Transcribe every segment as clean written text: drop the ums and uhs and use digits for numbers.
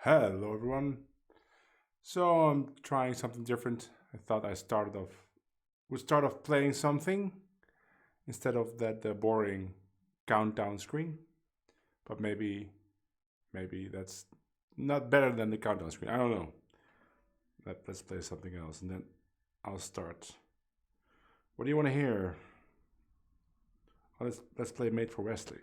Hello everyone. So I'm trying something different. I thought would start off playing something instead of that boring countdown screen. But maybe that's not better than the countdown screen. I don't know. Let's play something else and then I'll start. What do you want to hear? Oh, let's play Made for Wesley.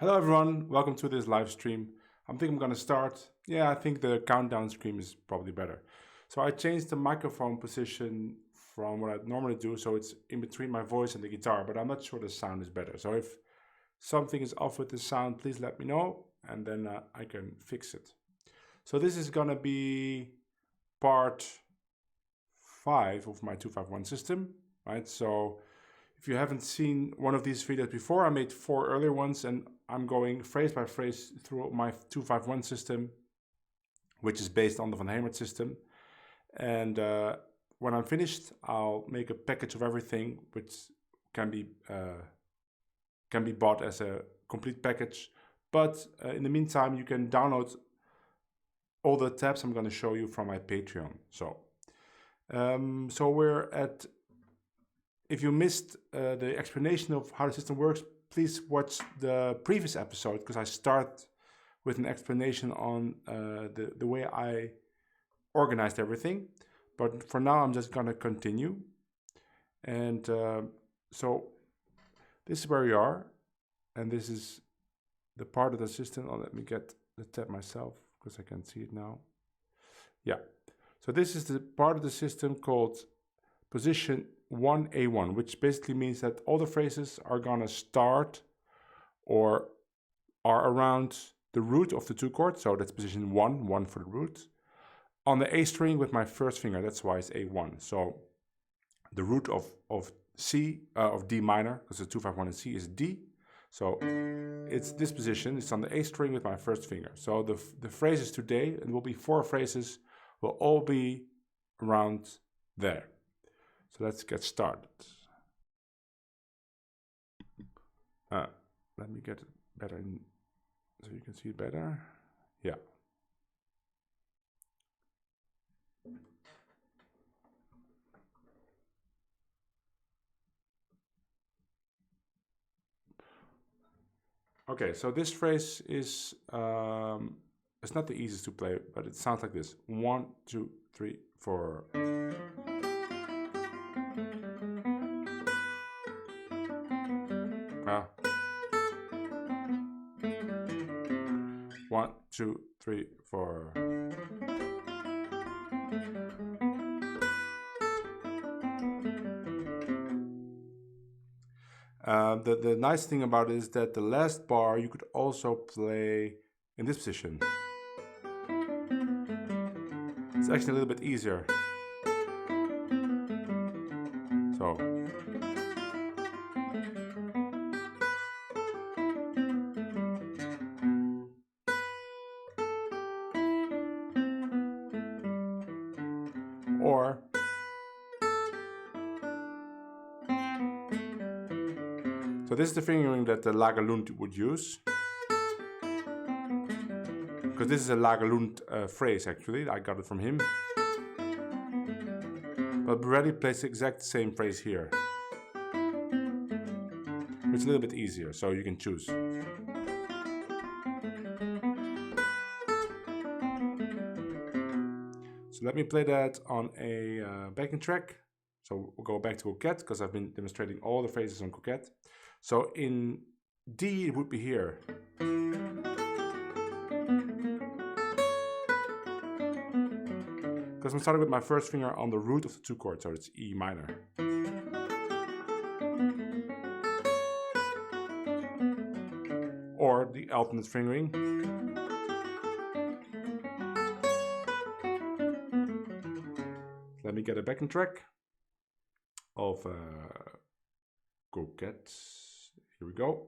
Hello everyone, welcome to this live stream. I think I'm gonna start. Yeah, I think the countdown screen is probably better. So I changed the microphone position from what I normally do, so it's in between my voice and the guitar, but I'm not sure the sound is better. So if something is off with the sound, please let me know, and then I can fix it. So this is gonna be part 5 of my 251 system, right? So if you haven't seen one of these videos before, I made 4 earlier ones, and I'm going phrase by phrase through my 251 system, which is based on the Hemert System. And when I'm finished, I'll make a package of everything, which can be bought as a complete package. But in the meantime, you can download all the tabs I'm going to show you from my Patreon. So we're at. If you missed the explanation of how the system works, please watch the previous episode, because I start with an explanation on the way I organized everything. But for now, I'm just going to continue. And so this is where we are. And this is the part of the system. Oh, let me get the tab myself, because I can see it now. Yeah. So this is the part of the system called position 1A1, which basically means that all the phrases are gonna start or are around the root of the 2 chords. So that's position 1 for the root, on the A string with my first finger. That's why it's A1. So the root of C, of D minor, because the 251 in C is D. So it's this position. It's on the A string with my first finger. So the phrases today, and will be 4 phrases, will all be around there. So let's get started. Let me get it better in, so you can see it better. Yeah. Okay, so this phrase is, it's not the easiest to play, but it sounds like this. 1, 2, 3, 4. 1, 2, 3, 4. The nice thing about it is that the last bar you could also play in this position. It's actually a little bit easier. So. Or. So this is the fingering that the Lagerlund would use. Because this is a Lagerlund phrase actually, I got it from him. But Brady plays the exact same phrase here. It's a little bit easier, so you can choose. So let me play that on a backing track. So we'll go back to Coquette, because I've been demonstrating all the phrases on Coquette. So in D, it would be here. Because I'm starting with my first finger on the root of the 2 chords, so it's E minor. Or the alternate fingering. Let me get a backing track of Coquette. Here we go.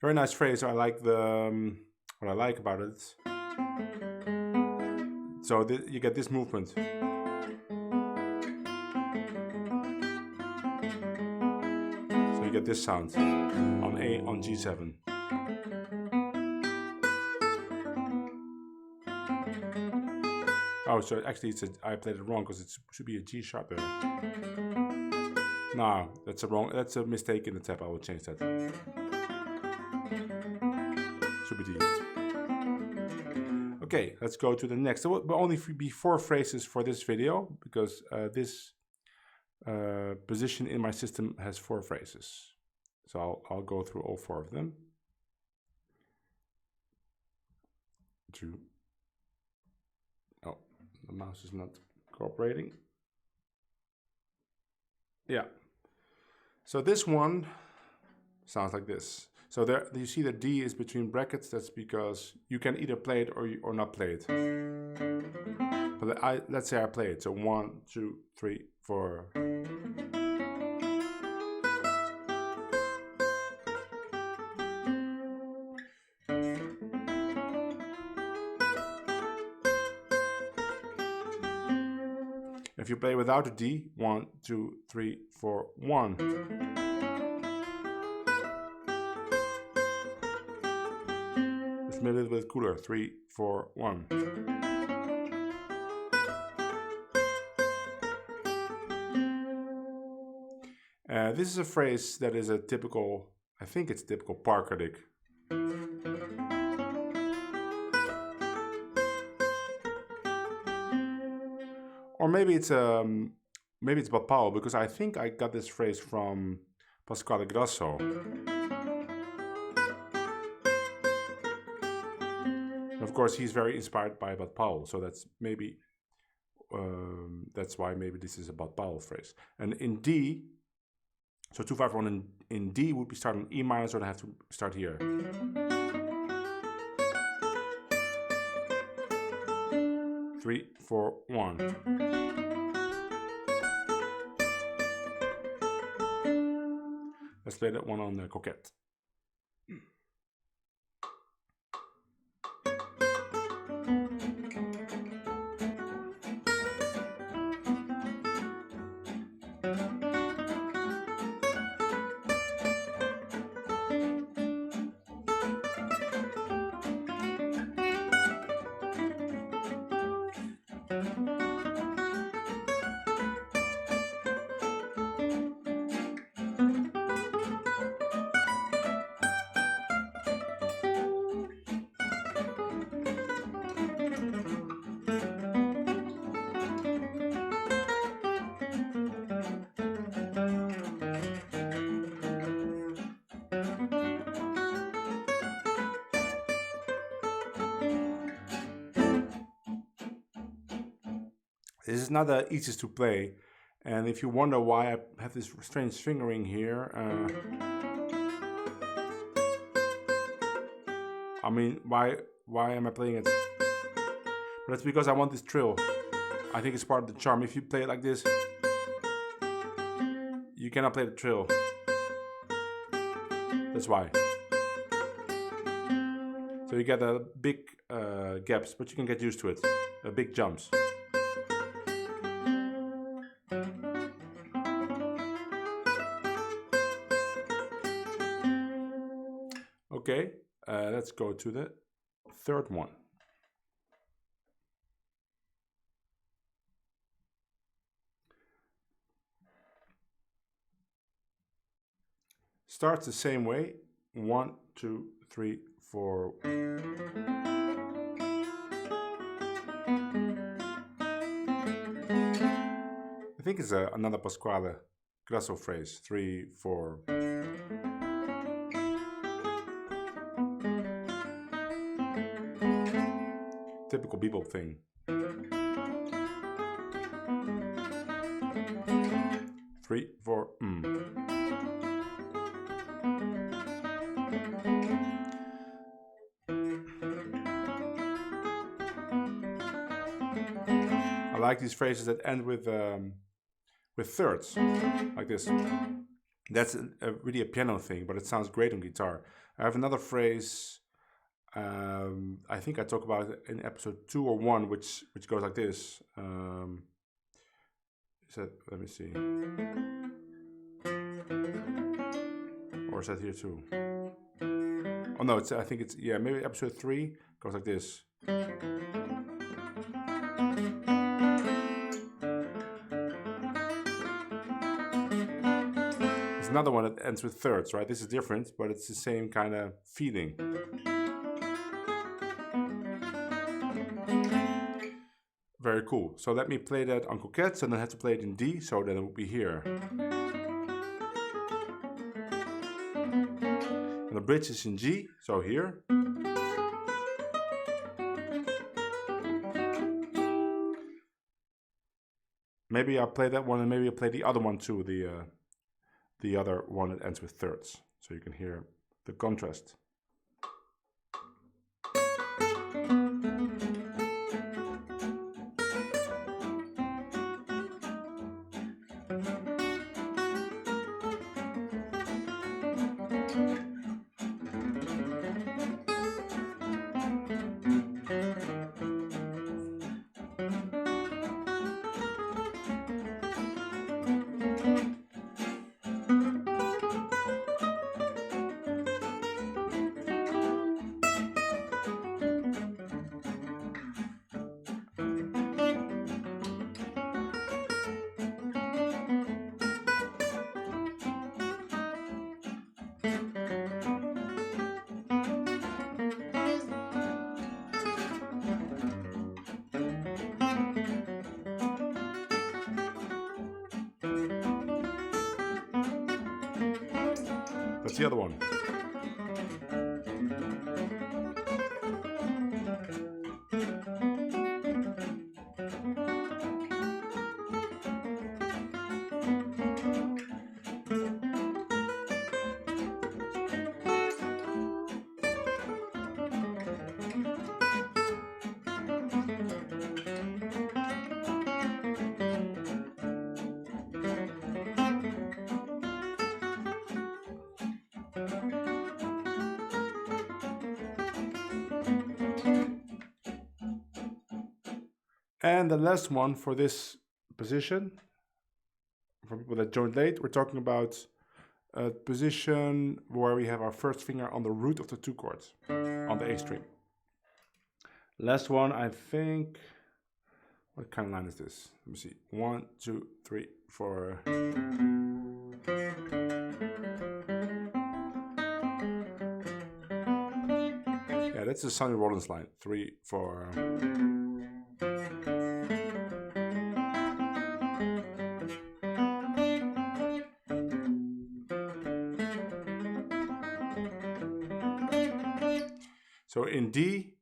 Very nice phrase. I like the what I like about it. So you get this movement. So you get this sound on G7. Oh, so actually I played it wrong because it should be a G sharp there. No, that's a mistake in the tab. I will change that. Should be D. Okay, let's go to the next. There will only be 4 phrases for this video because this position in my system has 4 phrases. So I'll go through all 4 of them. 2. Oh, the mouse is not cooperating. Yeah. So this one sounds like this. So there you see the D is between brackets. That's because you can either play it or not play it. But let's say I play it. So 1, 2, 3, 4. If you play without a D, 1, 2, 3, 4, 1. It's maybe a little bit cooler. 3, 4, 1. This is a phrase that is a typical, I think it's typical parkadic. Or maybe it's Bapao, because I think I got this phrase from Pasquale Grasso. Of course, he's very inspired by Bapao, so that's maybe that's why maybe this is a Bapao phrase. And in D, so 251 in D would be starting on E minor, so I have to start here. 3, 4, 1. Let's play that one on the Coquette. This is not the easiest to play, and if you wonder why I have this strange fingering here, I mean, why am I playing it? But it's because I want this trill. I think it's part of the charm. If you play it like this, you cannot play the trill. That's why. So you get a big gaps, but you can get used to it. Big jumps. Okay, let's go to the third one. Starts the same way. 1, 2, 3, 4. I think it's another Pasquale Grasso phrase. 3, 4. Typical bebop thing. 3, 4. I like these phrases that end with thirds, like this. That's really a piano thing, but it sounds great on guitar. I have another phrase. I think I talk about it in episode 2 or 1, which goes like this. Let me see. Or is that here too? Oh no, I think it's, yeah, maybe episode 3 goes like this. There's another one that ends with thirds, right? This is different, but it's the same kind of feeling. Very cool. So let me play that on Coquettes, and then I have to play it in D, so then it will be here. And the bridge is in G, so here. Maybe I'll play that one, and maybe I'll play the other one too, the other one that ends with thirds, so you can hear the contrast. That's the other one. And the last one for this position, for people that joined late, we're talking about a position where we have our first finger on the root of the 2 chords on the A string. Last one, I think. What kind of line is this? Let me see. 1, 2, 3, 4. Yeah, that's the Sonny Rollins line. 3, 4. So in D,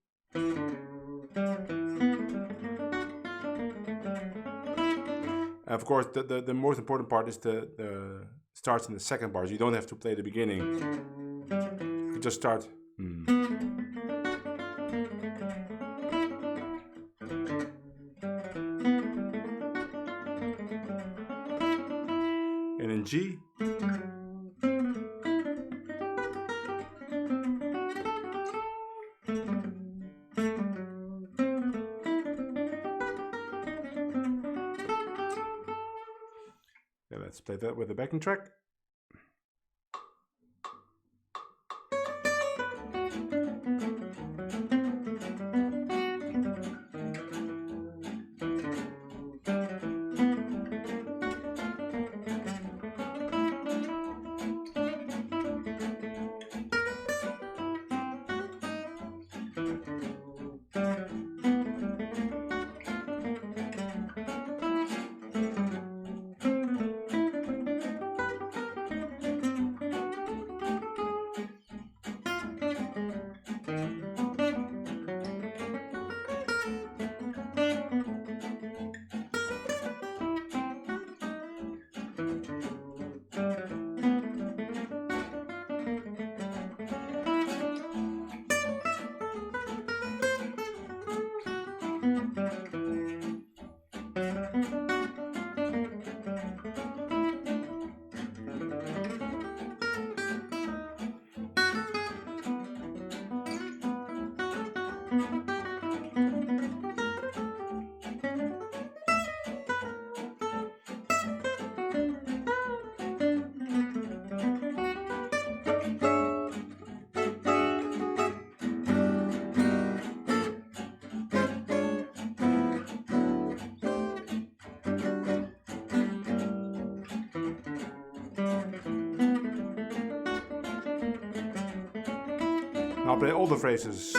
of course, the most important part is the starts in the second bar. You don't have to play the beginning. You just start. And in G, let's play that with the backing track. I'll play all the phrases.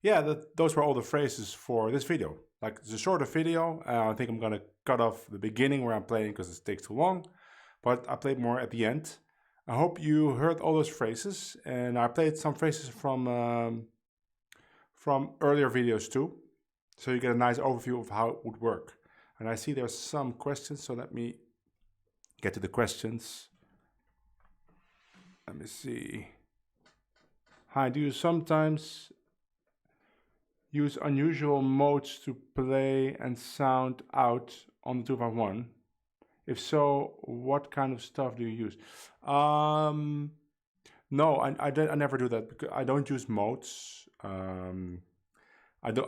Yeah, those were all the phrases for this video. Like, it's a shorter video. I think I'm gonna cut off the beginning where I'm playing because it takes too long, but I played more at the end. I hope you heard all those phrases, and I played some phrases from earlier videos too, so you get a nice overview of how it would work. And I see there's some questions, so let me get to the questions. Let me see. Hi, do you sometimes use unusual modes to play and sound out on the 251? If so, what kind of stuff do you use? No, I never do that because I don't use modes. I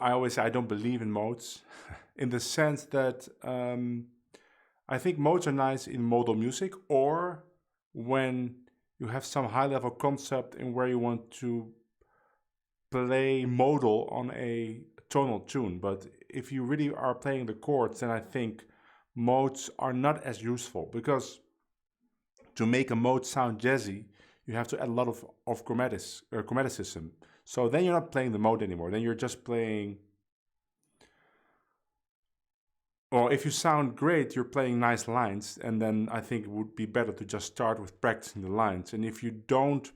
always say I don't believe in modes in the sense that I think modes are nice in modal music or when you have some high level concept in where you want to play modal on a tonal tune. But if you really are playing the chords, then I think modes are not as useful, because to make a mode sound jazzy, you have to add a lot of chromaticism. So then you're not playing the mode anymore. Then you're just playing. Well, if you sound great, you're playing nice lines, and then I think it would be better to just start with practicing the lines. And if you don't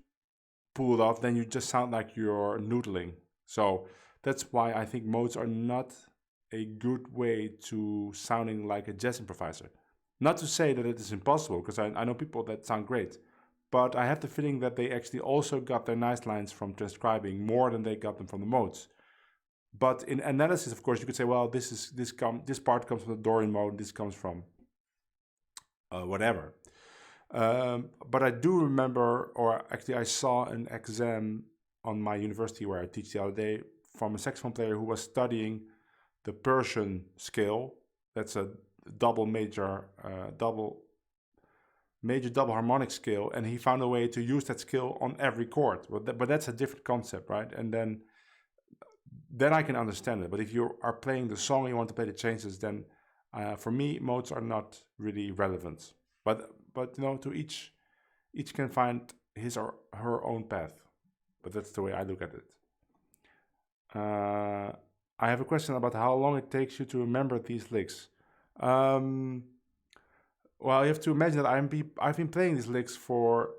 pull it off, then you just sound like you're noodling. So that's why I think modes are not a good way to sounding like a jazz improviser. Not to say that it is impossible, because I know people that sound great, but I have the feeling that they actually also got their nice lines from transcribing more than they got them from the modes. But in analysis, of course, you could say, well, this part comes from the Dorian mode, this comes from whatever. But I do remember, or actually I saw an exam on my university where I teach the other day from a saxophone player who was studying the Persian scale. That's a double major, double harmonic scale, and he found a way to use that scale on every chord. But that's a different concept, right? And then I can understand it. But if you are playing the song and you want to play the changes, then for me, modes are not really relevant. But to each can find his or her own path. But that's the way I look at it. I have a question about how long it takes you to remember these licks. Well, you have to imagine that I've been playing these licks for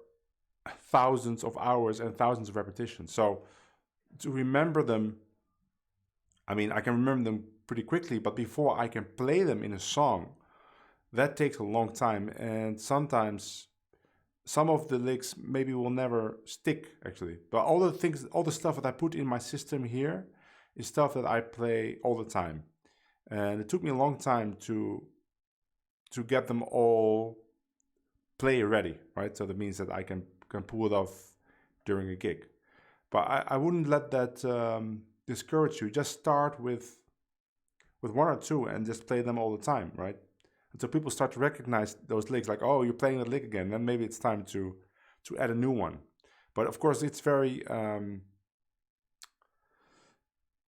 thousands of hours and thousands of repetitions. So to remember them, I mean, I can remember them pretty quickly, but before I can play them in a song, that takes a long time. And sometimes some of the licks maybe will never stick, actually. But all the stuff that I put in my system here is stuff that I play all the time. And it took me a long time to get them all play ready, right? So that means that I can pull it off during a gig. But I wouldn't let that discourage you. Just start with one or two and just play them all the time, right? Until people start to recognize those licks, like, oh, you're playing that lick again, then maybe it's time to add a new one. But of course, it's very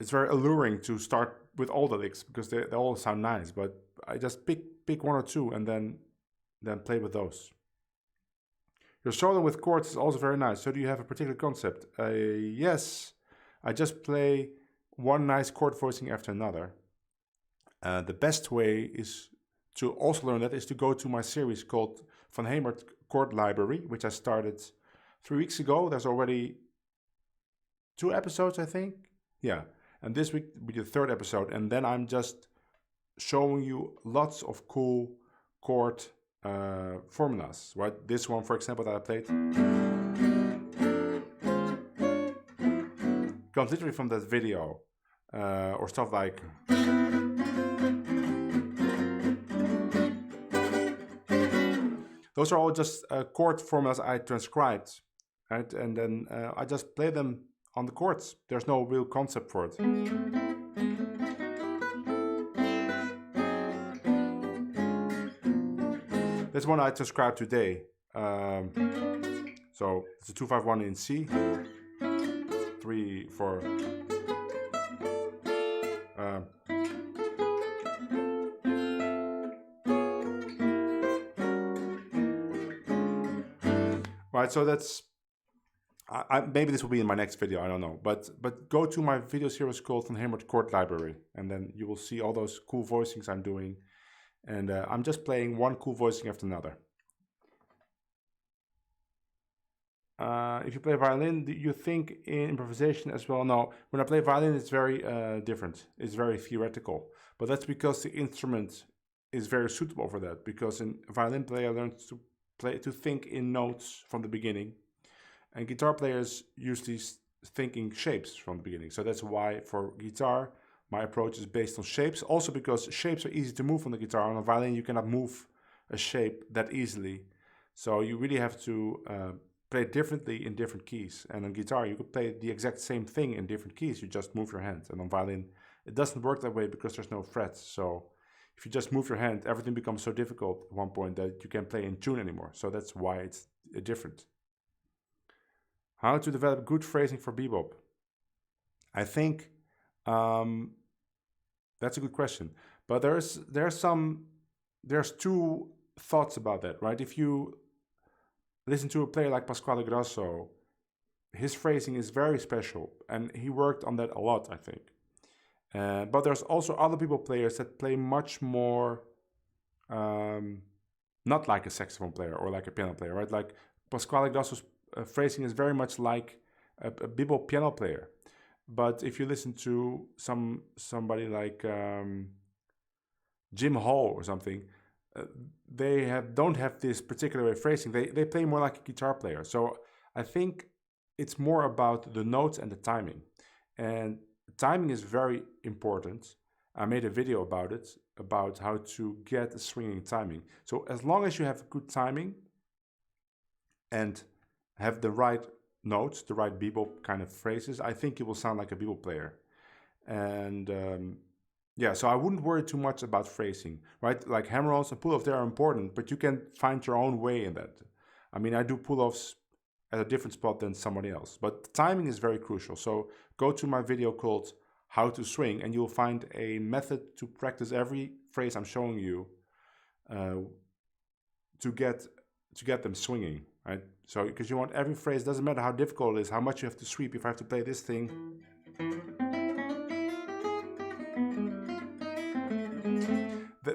alluring to start with all the licks because they all sound nice. But I just pick one or two and then play with those. Your solo with chords is also very nice. So do you have a particular concept? Yes, I just play one nice chord voicing after another. The best way is to also learn that is to go to my series called Van Hemert Chord Library, which I started 3 weeks ago. There's already 2 episodes, I think. Yeah. And this week will be the 3rd episode. And then I'm just showing you lots of cool chord formulas, right? This one, for example, that I played comes literally from that video, or stuff like those are all just chord formulas I transcribed, right? And then I just play them on the chords. There's no real concept for it. This one I transcribed today. So it's a 251 in C, 3 for right. So that's maybe this will be in my next video. I don't know, but go to my video series called Van Hemert Chord Library, and then you will see all those cool voicings I'm doing. And I'm just playing one cool voicing after another. If you play violin, do you think in improvisation as well? No, when I play violin, it's very different. It's very theoretical. But that's because the instrument is very suitable for that. Because a violin player learns to think in notes from the beginning. And guitar players usually think in shapes from the beginning. So that's why for guitar, my approach is based on shapes. Also because shapes are easy to move on the guitar. On a violin, you cannot move a shape that easily. So you really have to play it differently in different keys. And on guitar, you could play the exact same thing in different keys. You just move your hand. And on violin, it doesn't work that way because there's no frets. So if you just move your hand, everything becomes so difficult at one point that you can't play in tune anymore. So that's why it's different. How to develop good phrasing for bebop? I think that's a good question. But there's 2 thoughts about that, right? If you listen to a player like Pasquale Grasso, his phrasing is very special, and he worked on that a lot, I think. But there's also other players that play much more, not like a saxophone player or like a piano player, right? Like Pasquale Grasso's phrasing is very much like a bebop piano player. But if you listen to somebody like Jim Hall or something, they don't have this particular way of phrasing. They play more like a guitar player. So I think it's more about the notes and the timing. And timing is very important. I made a video about it, about how to get a swinging timing. So as long as you have good timing, and have the right notes, the right bebop kind of phrases, I think you will sound like a bebop player. And yeah, so I wouldn't worry too much about phrasing, right? Like hammer-ons and pull-offs, they are important, but you can find your own way in that. I mean, I do pull-offs at a different spot than somebody else, but timing is very crucial. So go to my video called How to Swing, and you'll find a method to practice every phrase I'm showing you to get them swinging, right? So because you want every phrase, doesn't matter how difficult it is, how much you have to sweep. If I have to play this thing,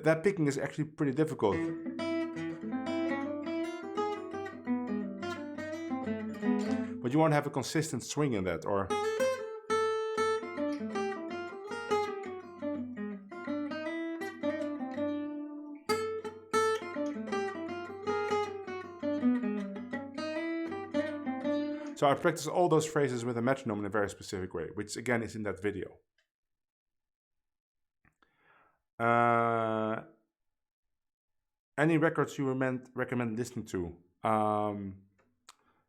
that picking is actually pretty difficult. But you want to have a consistent swing in that, or so I practice all those phrases with a metronome in a very specific way, which again is in that video. Any records you recommend listening to?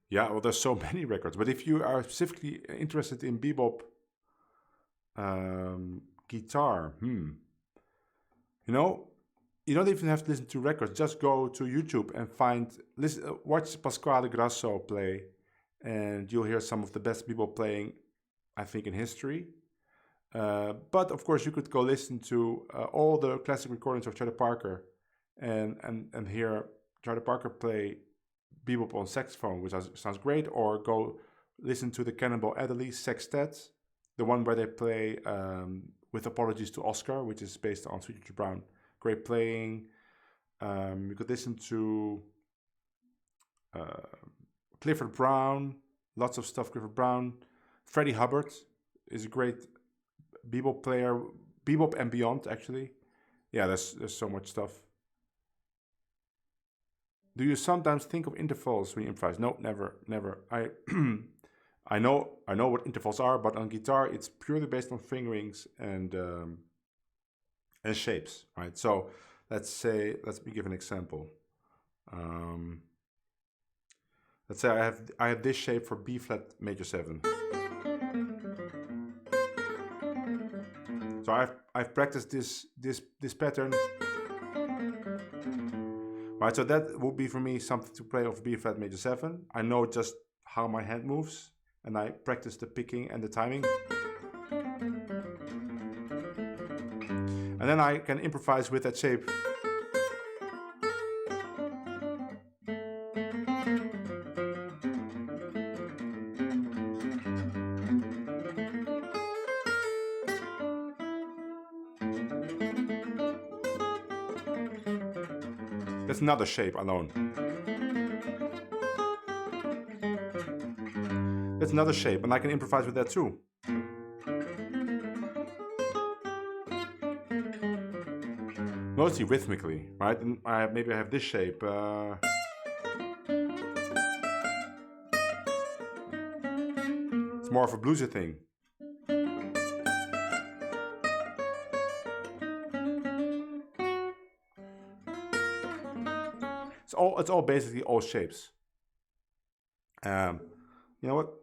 Yeah, well, there's so many records, but if you are specifically interested in bebop guitar, you know, you don't even have to listen to records. Just go to YouTube and watch Pasquale Grasso play, and you'll hear some of the best bebop playing, I think, in history. But of course, you could go listen to all the classic recordings of Charlie Parker and hear Charlie Parker play bebop on saxophone, which sounds great, or go listen to the Cannonball Adderley Sextet, the one where they play With Apologies to Oscar, which is based on Sweet Richard Brown. Great playing. You could listen to Clifford Brown, lots of stuff. Clifford Brown. Freddie Hubbard is a great bebop player, bebop and beyond, actually. Yeah, there's so much stuff. Do you sometimes think of intervals when you improvise? No, never. I know what intervals are, but on guitar it's purely based on fingerings and shapes, right? So let's me give an example. Let's say I have this shape for B flat major 7. So I've practiced this pattern. Right, so that would be for me something to play off B flat major 7. I know just how my hand moves, and I practice the picking and the timing. And then I can improvise with that shape. That's another shape alone. That's another shape, and I can improvise with that too. Mostly rhythmically, right? And maybe I have this shape. It's more of a bluesy thing. It's all basically all shapes. You know what?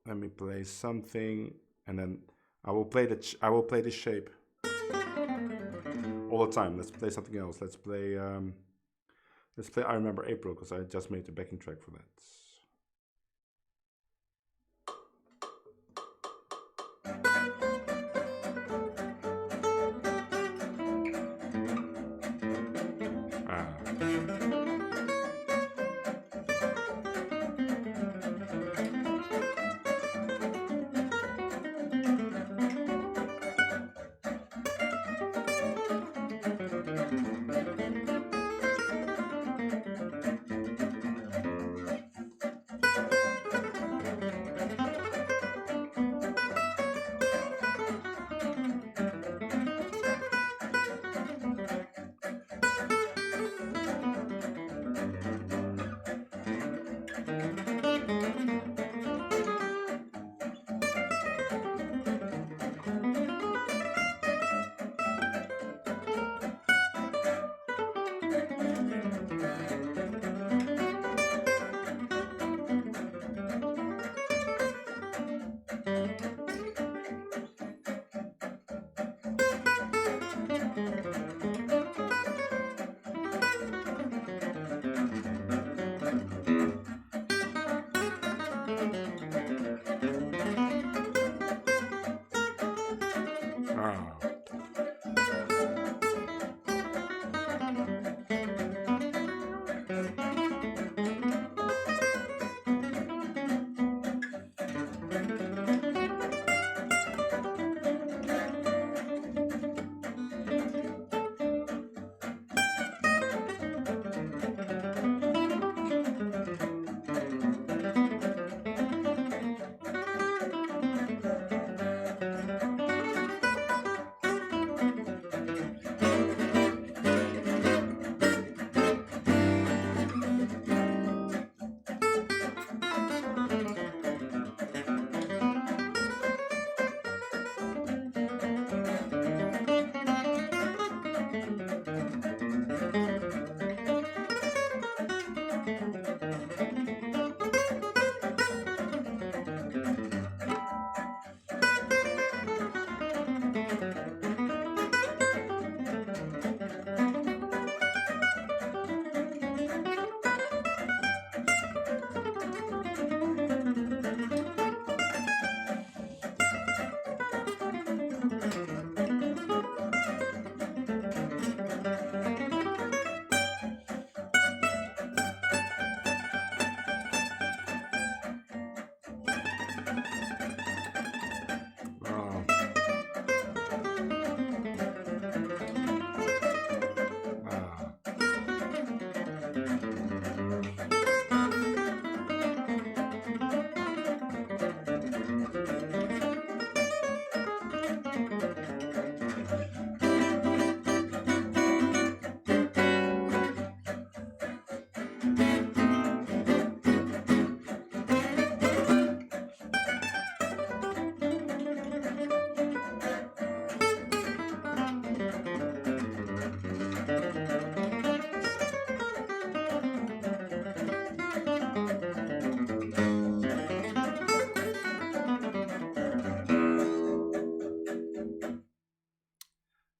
Let me play something, and then I will play this shape all the time. Let's play something else. Let's play I Remember April, because I just made the backing track for that.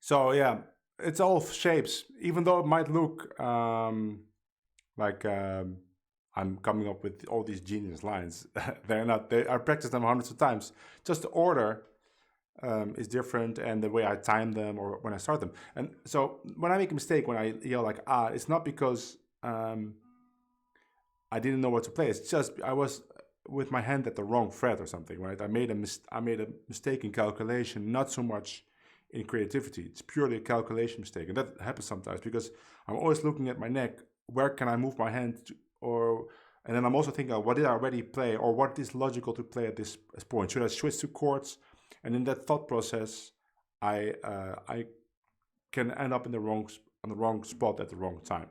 So yeah, it's all shapes. Even though it might look like I'm coming up with all these genius lines, they're not. I practiced them hundreds of times. Just the order is different, and the way I time them or when I start them. And so when I make a mistake, when I yell like ah, it's not because I didn't know what to play. It's just I was with my hand at the wrong fret or something, right? I made a mistake in calculation, not so much in creativity. It's purely a calculation mistake, and that happens sometimes because I'm always looking at my neck. Where can I move my hand to, or and then I'm also thinking, what did I already play, or what is logical to play at this point? Should I switch to chords? And in that thought process, I can end up in the wrong spot at the wrong time.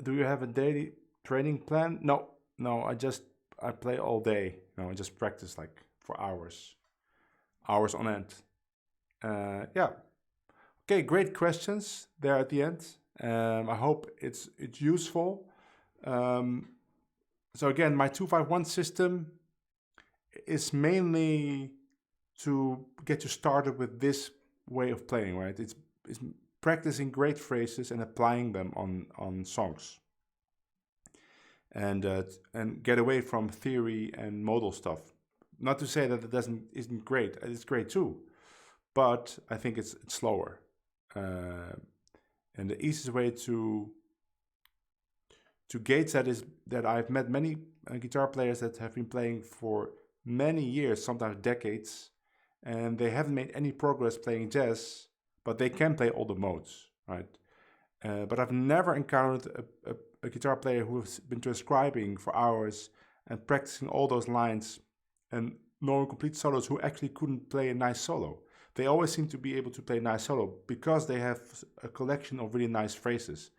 Do you have a daily training plan? No, no. I play all day. No, I just practice like for hours on end. Yeah. Okay, great questions there at the end. I hope it's useful. So again, my 251 system is mainly to get you started with this way of playing, right? It's practicing great phrases and applying them on songs, and get away from theory and modal stuff. Not to say that it isn't great. It's great too, but I think it's slower. And the easiest way to gauge that is that I've met many guitar players that have been playing for many years, sometimes decades, and they haven't made any progress playing jazz, but they can play all the modes, right? But I've never encountered a guitar player who has been transcribing for hours and practicing all those lines and knowing complete solos who actually couldn't play a nice solo. They always seem to be able to play a nice solo because they have a collection of really nice phrases.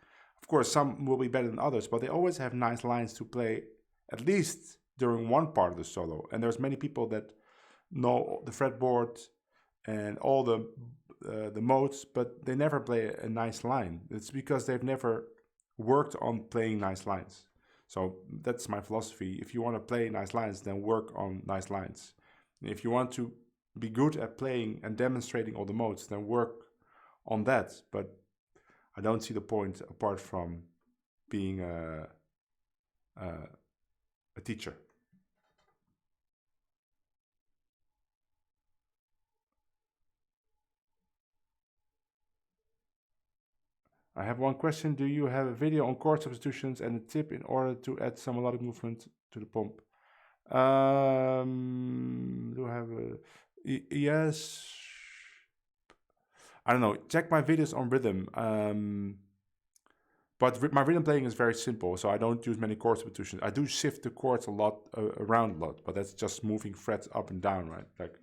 Of course, some will be better than others, but they always have nice lines to play, at least during one part of the solo. And there's many people that know the fretboard and all the modes, but they never play a nice line. It's because they've never worked on playing nice lines. So that's my philosophy. If you want to play nice lines, then work on nice lines. If you want to be good at playing and demonstrating all the modes, then work on that. But I don't see the point apart from being a teacher. I have one question. Do you have a video on chord substitutions and a tip in order to add some melodic movement to the pump? Do I have a... Yes. I don't know. Check my videos on rhythm. But my rhythm playing is very simple, so I don't use many chord substitutions. I do shift the chords a lot, around a lot, but that's just moving frets up and down, right? Like...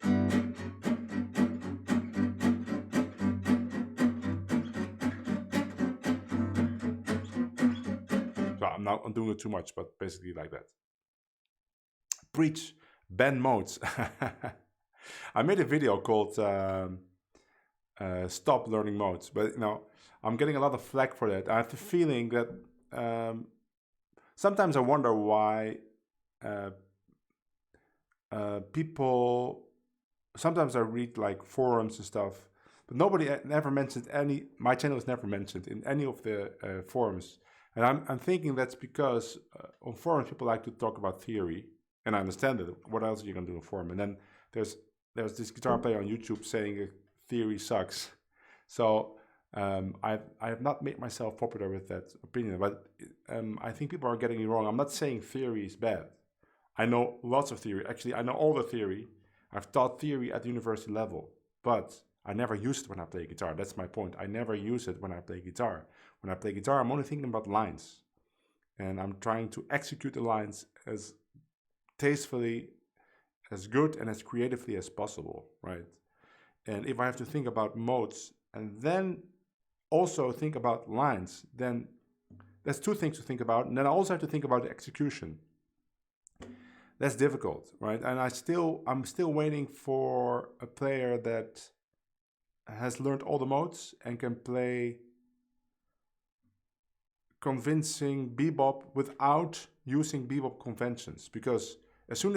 So I'm doing it too much, but basically like that. Preach, ban modes. I made a video called Stop Learning Modes, but I'm getting a lot of flack for that. I have the feeling that sometimes I wonder why people... Sometimes I read like forums and stuff, but nobody never mentioned my channel is never mentioned in any of the forums. And I'm thinking that's because on forums people like to talk about theory, and I understand it. What else are you gonna do in a forum? And then there's this guitar player on YouTube saying theory sucks. So I have not made myself popular with that opinion, but I think people are getting it wrong. I'm not saying theory is bad. I know lots of theory. Actually, I know all the theory. I've taught theory at the university level, but I never use it when I play guitar. That's my point. I never use it when I play guitar. When I play guitar, I'm only thinking about lines. And I'm trying to execute the lines as tastefully, as good, and as creatively as possible, right? And if I have to think about modes and then also think about lines, then there's two things to think about. And then I also have to think about the execution. That's difficult, right? And I'm still waiting for a player that has learned all the modes and can play convincing bebop without using bebop conventions. Because as soon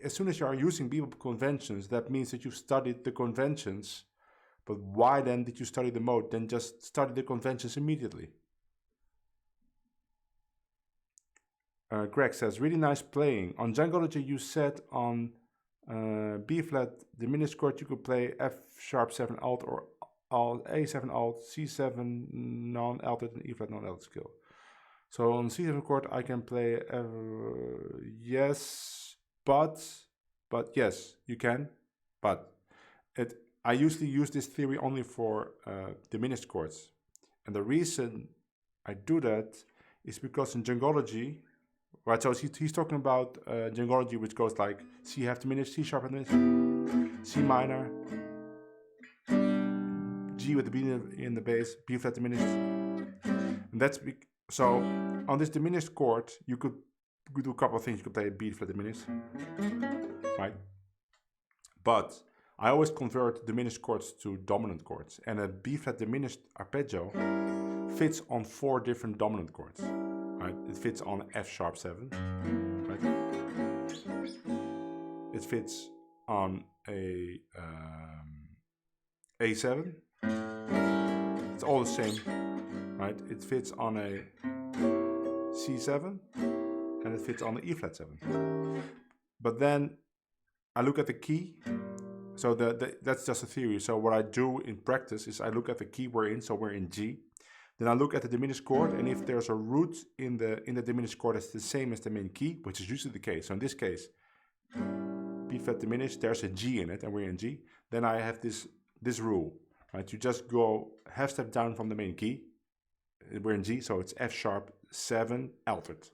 as soon as you are using bebop conventions, that means that you've studied the conventions. But why then did you study the mode? Then just study the conventions immediately. Greg says, really nice playing. On Djangology, you said on B flat diminished chord you could play F sharp 7 alt or A7 alt, C7 non-alted and E flat non-alted scale. So on C7 chord I can play yes, but yes, you can, but I usually use this theory only for diminished chords. And the reason I do that is because in Djangology, right, so he's talking about Djangology, which goes like C half diminished, C sharp diminished, C minor, G with the B in the bass, B flat diminished. And that's so on this diminished chord, you could do a couple of things. You could play a B flat diminished, right? But I always convert diminished chords to dominant chords, and a B flat diminished arpeggio fits on 4 different dominant chords. Right? It fits on F sharp 7. Right? It fits on a A7. It's all the same, right? It fits on a C7, and it fits on the E flat 7. But then I look at the key. So that's just a theory. So what I do in practice is I look at the key we're in. So we're in G. Then I look at the diminished chord, and if there's a root in the diminished chord that's the same as the main key, which is usually the case. So in this case, B flat diminished, there's a G in it, and we're in G. Then I have this rule, right? You just go half step down from the main key. We're in G, so it's F sharp 7 altered.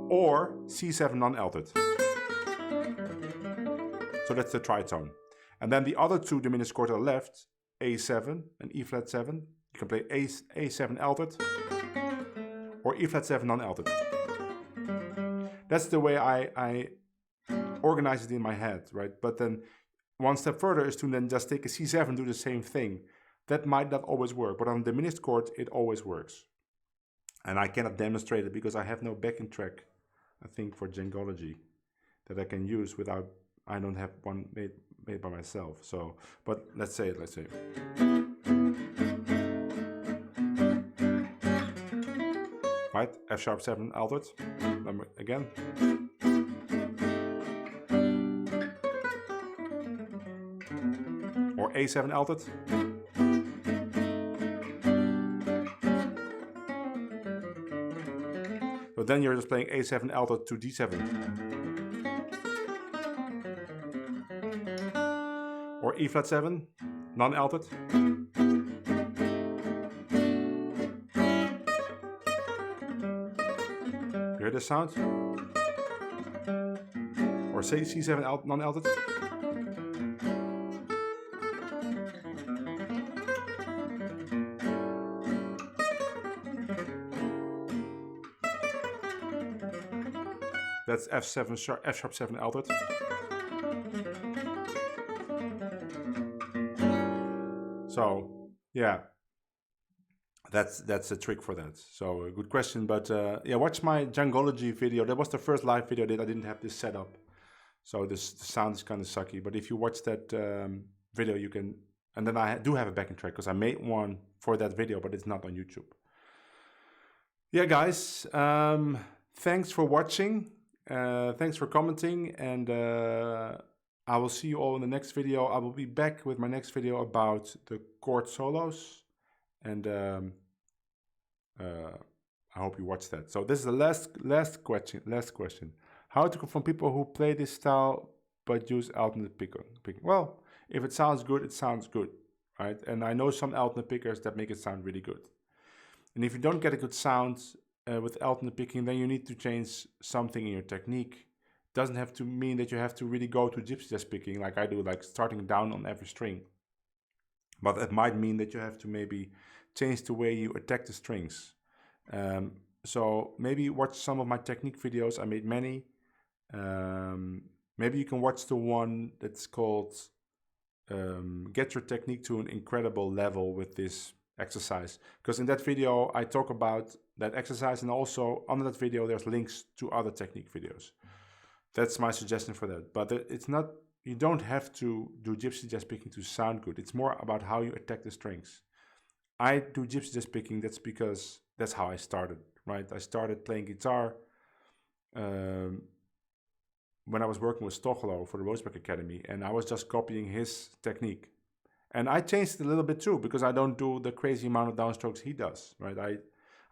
Or C7 non-altered. So that's the tritone. And then the other 2 diminished chords on the left, A7 and E flat 7. You can play A7 altered or E flat 7 non-altered. That's the way I organize it in my head, right? But then one step further is to then just take a C7 and do the same thing. That might not always work, but on diminished chords, it always works. And I cannot demonstrate it because I have no backing track, I think, for Djangology that I can use without, I don't have one made by myself. So, but let's say. Right, F sharp 7 altered, again. Or A7 altered. So then you're just playing A7 altered to D7. Or E flat 7, non-altered. You hear this sound? Or say C7 non-altered. That's F sharp 7 altered. So yeah, that's a trick for that. So a good question, but yeah, watch my Djangology video. That was the first live video that I didn't have this set up, so the sound is kind of sucky. But if you watch that video, you can. And then I do have a backing track because I made one for that video, but it's not on YouTube. Yeah, guys, thanks for watching. Thanks for commenting, and I will see you all in the next video. I will be back with my next video about the chord solos, and I hope you watch that. So this is the last question. How to confirm people who play this style but use alternate picking? Well, if it sounds good, it sounds good, right? And I know some alternate pickers that make it sound really good. And if you don't get a good sound with alternate picking, then you need to change something in your technique. It doesn't have to mean that you have to really go to gypsy jazz picking like I do, like starting down on every string. But it might mean that you have to maybe change the way you attack the strings. So maybe watch some of my technique videos. I made many. Maybe you can watch the one that's called Get Your Technique to an Incredible Level with this exercise, because in that video I talk about that exercise, and also under that video there's links to other technique videos. That's my suggestion for that. But it's not, you don't have to do gypsy jazz picking to sound good. It's more about how you attack the strings. I do gypsy jazz picking, that's because that's how I started, right? I started playing guitar when I was working with Stochelo for the Roseback Academy, and I was just copying his technique. And I changed it a little bit too, because I don't do the crazy amount of downstrokes he does, right?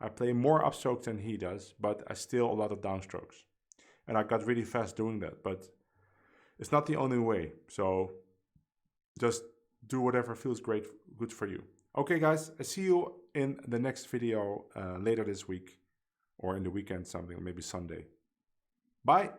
I play more upstrokes than he does, but I still a lot of downstrokes. And I got really fast doing that, but it's not the only way. So just do whatever feels good for you. Okay, guys, I see you in the next video later this week, or in the weekend, something, maybe Sunday. Bye.